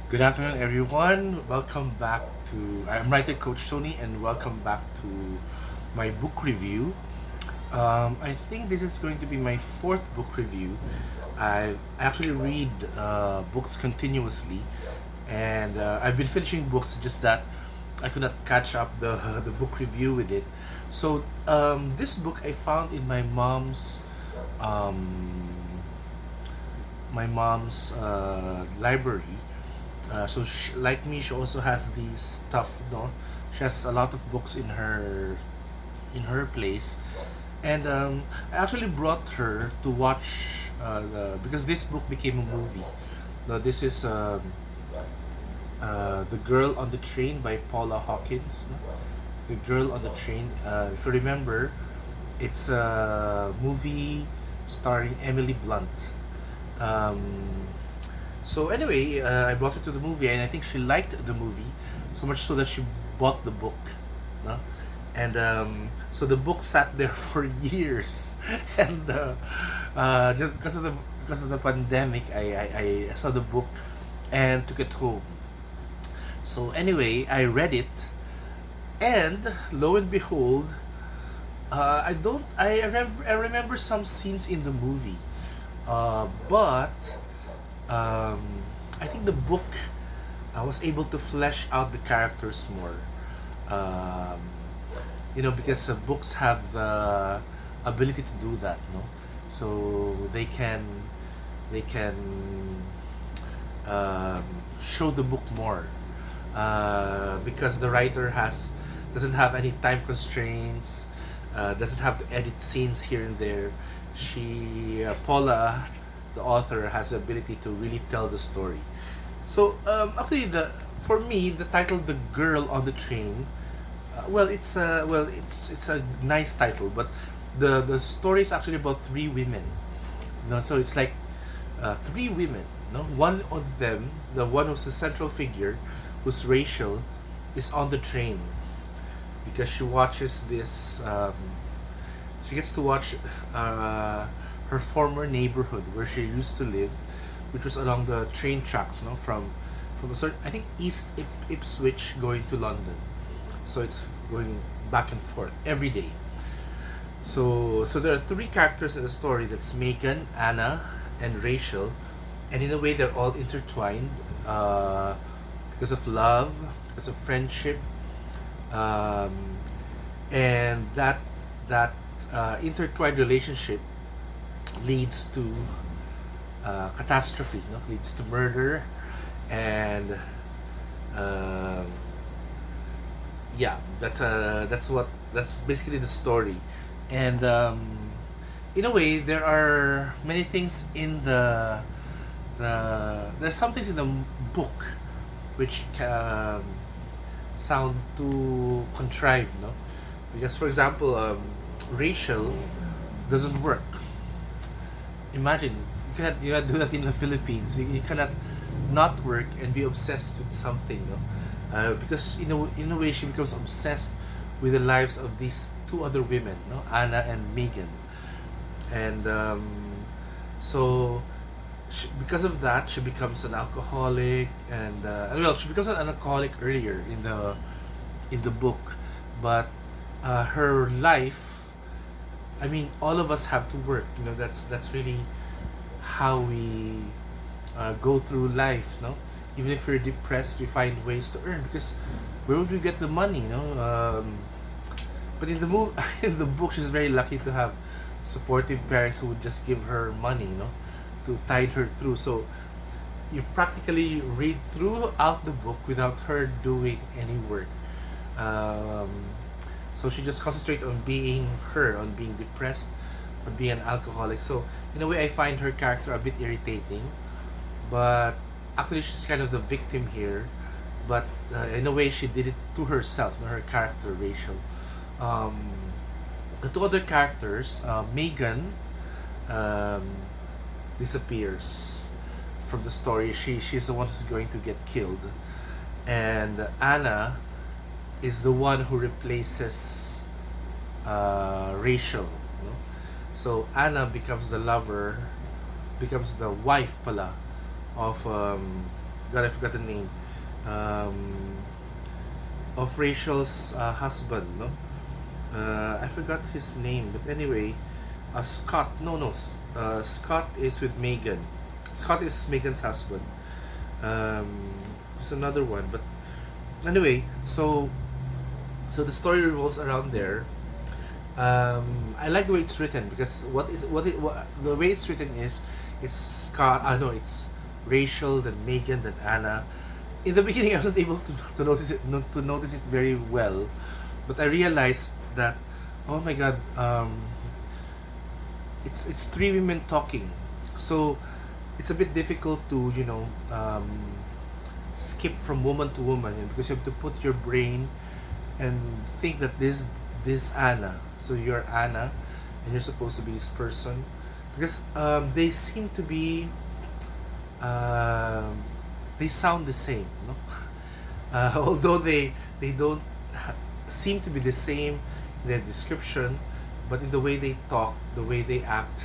Good afternoon, everyone. Welcome back to. I'm writer Coach Tony, and welcome back to my book review. I think this is going to be my fourth book review. I actually read books continuously, and I've been finishing books. Just that I could not catch up the book review with it. So this book I found in um, my mom's library. Like me, she also has these stuff. No, she has a lot of books in her place, and I actually brought her to watch because this book became a movie. Now this is The Girl on the Train by Paula Hawkins. No? The Girl on the Train. If you remember, it's a movie starring Emily Blunt. Um, so anyway, I brought her to the movie, and I think she liked the movie so much so that she bought the book, no? And so the book sat there for years, and just because of the pandemic, I saw the book and took it home. So anyway, I read it, and lo and behold, I don't I remember some scenes in the movie, but um, I think the book I was able to flesh out the characters more. Um, because books have the ability to do that, no? So they can um, show the book more because the writer has doesn't have any time constraints, doesn't have to edit scenes here and there. Paula, the author, has the ability to really tell the story. So actually, the for me, the title "The Girl on the Train," it's a nice title, but the story is actually about three women. No, so it's like three women. No, one of them, the one who's the central figure, who's Rachel, is on the train because she watches this. She gets to watch her former neighborhood where she used to live, which was along the train tracks, no, from a certain, I think, Ipswich going to London. So it's going back and forth every day. So there are three characters in the story. That's Megan, Anna, and Rachel, and in a way they're all intertwined because of love, because of friendship, um, and that intertwined relationship leads to catastrophe, no? Leads to murder, and um yeah, that's basically the story, and in a way there are many things in there's some things in the book which sound too contrived, no? Because for example, Rachel doesn't work. Imagine you cannot do that in the Philippines. You cannot not work and be obsessed with something, no? Because in a way she becomes obsessed with the lives of these two other women, no, Anna and Megan, and so because of that she becomes an alcoholic, and she becomes an alcoholic earlier in the book, but her life. I mean, all of us have to work. That's really how we go through life, no? Even if we're depressed, we find ways to earn because where would we get the money, but in the in the book, she's very lucky to have supportive parents who would just give her money, to tide her through. So you practically read throughout the book without her doing any work. Um, so she just concentrates on being her, on being depressed, on being an alcoholic. So in a way, I find her character a bit irritating, but actually she's kind of the victim here. But in a way, she did it to herself, not her character, Rachel. Um, the two other characters, Megan, um, disappears from the story. She's the one who's going to get killed, and Anna is the one who replaces Rachel. So Anna becomes the lover, becomes the wife, pala, of God, I forgot the name. Um, of Rachel's husband, no? I forgot his name, but anyway, Scott. No, no. Scott is with Megan. Scott is Megan's husband. Um, there's another one, but anyway, so the story revolves around there. I like the way it's written because what the way it's written is it's Scott. No, it's Rachel, then Megan, then Anna. In the beginning, I wasn't able to notice it to notice it very well, but I realized that, oh my God, it's three women talking, so it's a bit difficult to skip from woman to woman, because you have to put your brain and think that this Anna. So you're Anna, and you're supposed to be this person, because they seem to be um, they sound the same, no? Although they don't seem to be the same in their description, but in the way they talk, the way they act,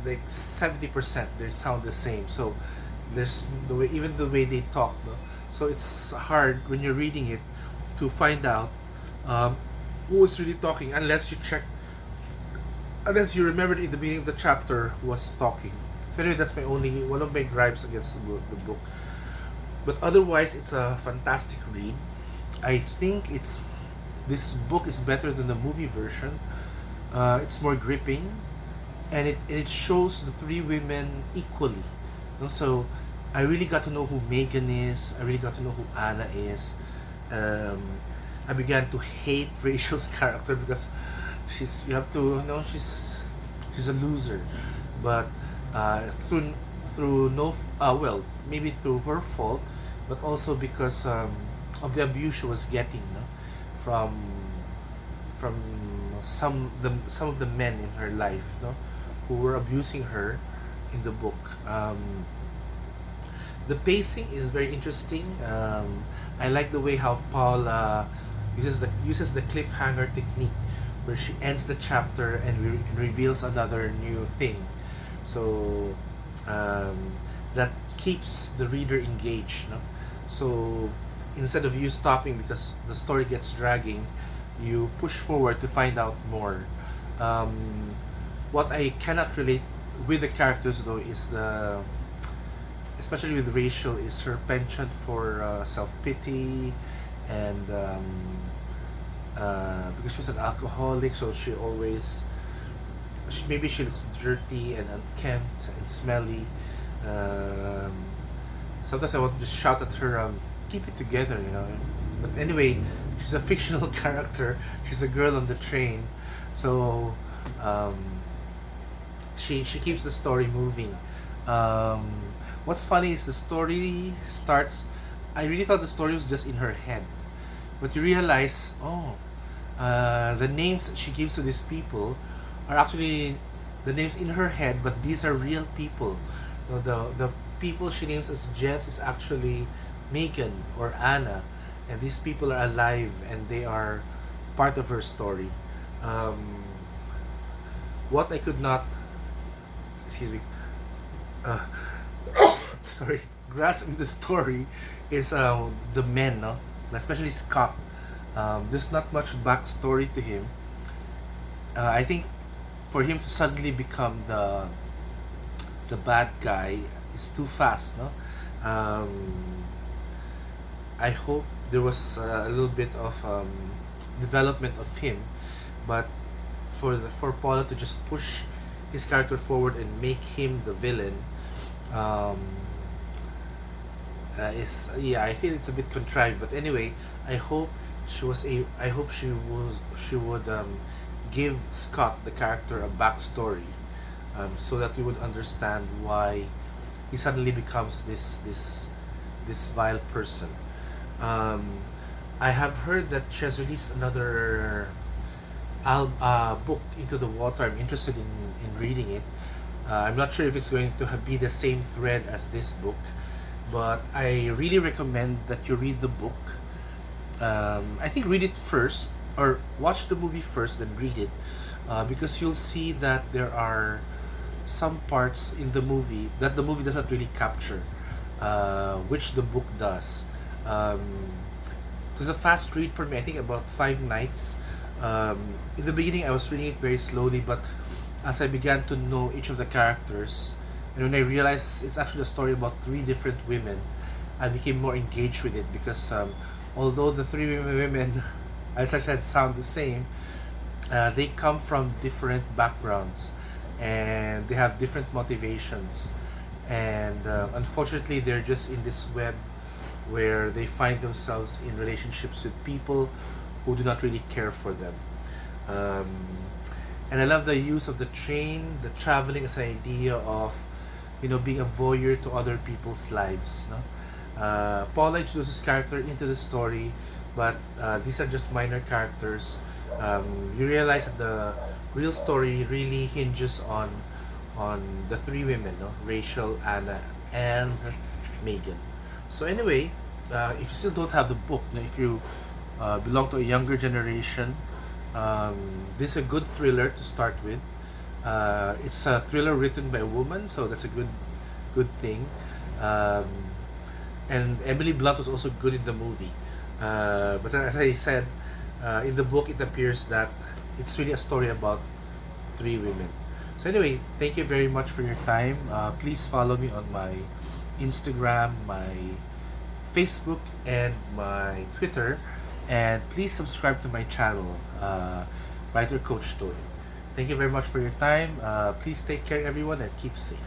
like 70% they sound the same. So there's the way, even the way they talk, no? So it's hard when you're reading it to find out um, who is really talking, unless you remembered in the beginning of the chapter who was talking. So anyway, that's my only one of my gripes against the book. But otherwise, it's a fantastic read. I think it's this book is better than the movie version. It's more gripping, and it shows the three women equally. You know, so I really got to know who Megan is. I really got to know who Anna is. Um, I began to hate Rachel's character because you have to, she's a loser, but through no well, maybe through her fault, but also because of the abuse she was getting, no? from from some of the men in her life, no, who were abusing her in the book. The pacing is very interesting. I like the way how Paula uses the cliffhanger technique, where she ends the chapter and reveals another new thing. So that keeps the reader engaged. No? So instead of you stopping because the story gets dragging, you push forward to find out more. Um, what I cannot relate with the characters though is especially with Rachel, is her penchant for self pity, and because she's an alcoholic, so maybe she looks dirty and unkempt and smelly. Um, Sometimes I want to just shout at her, keep it together, you know. But anyway, she's a fictional character. She's a girl on the train, so um, she keeps the story moving. Um, what's funny is the story starts. I really thought the story was just in her head, but you realize, oh, the names she gives to these people are actually the names in her head, but these are real people. So the people she names as Jess is actually Megan or Anna, and these people are alive and they are part of her story. Um, what I could not, excuse me, uh, sorry, grasp in the story is the men, no, especially Scott. There's not much backstory to him. I think for him to suddenly become the bad guy is too fast, no? I hope there was a little bit of development of him, but for Paula to just push his character forward and make him the villain, um, is, yeah, I feel it's a bit contrived. But anyway, I hope I hope she would give Scott the character a backstory, so that we would understand why he suddenly becomes this vile person. Um, I have heard that she has released another book, Into the Water. I'm interested in reading it. I'm not sure if it's going to be the same thread as this book, but I really recommend that you read the book. I think read it first, or watch the movie first, then read it, because you'll see that there are some parts in the movie that the movie doesn't really capture, which the book does. Um, it was a fast read for me. I think about 5 nights. In the beginning, I was reading it very slowly, but as I began to know each of the characters, and when I realized it's actually a story about three different women, I became more engaged with it because although the three women, as I said, sound the same, they come from different backgrounds and they have different motivations. And unfortunately, they're just in this web where they find themselves in relationships with people who do not really care for them. Um, and I love the use of the train, the traveling as an idea of, being a voyeur to other people's lives. No? Paula introduces character into the story, but these are just minor characters. You realize that the real story really hinges on the three women, no? Rachel, Anna, and Megan. So anyway, if you still don't have the book, if you belong to a younger generation, um, this is a good thriller to start with. It's a thriller written by a woman, so that's a good thing. Um, and Emily Blunt was also good in the movie. But as I said, in the book, it appears that it's really a story about three women. So anyway, thank you very much for your time. Please follow me on my Instagram, my Facebook, and my Twitter. And please subscribe to my channel, Writer Coach Tony. Thank you very much for your time. Please take care, everyone, and keep safe.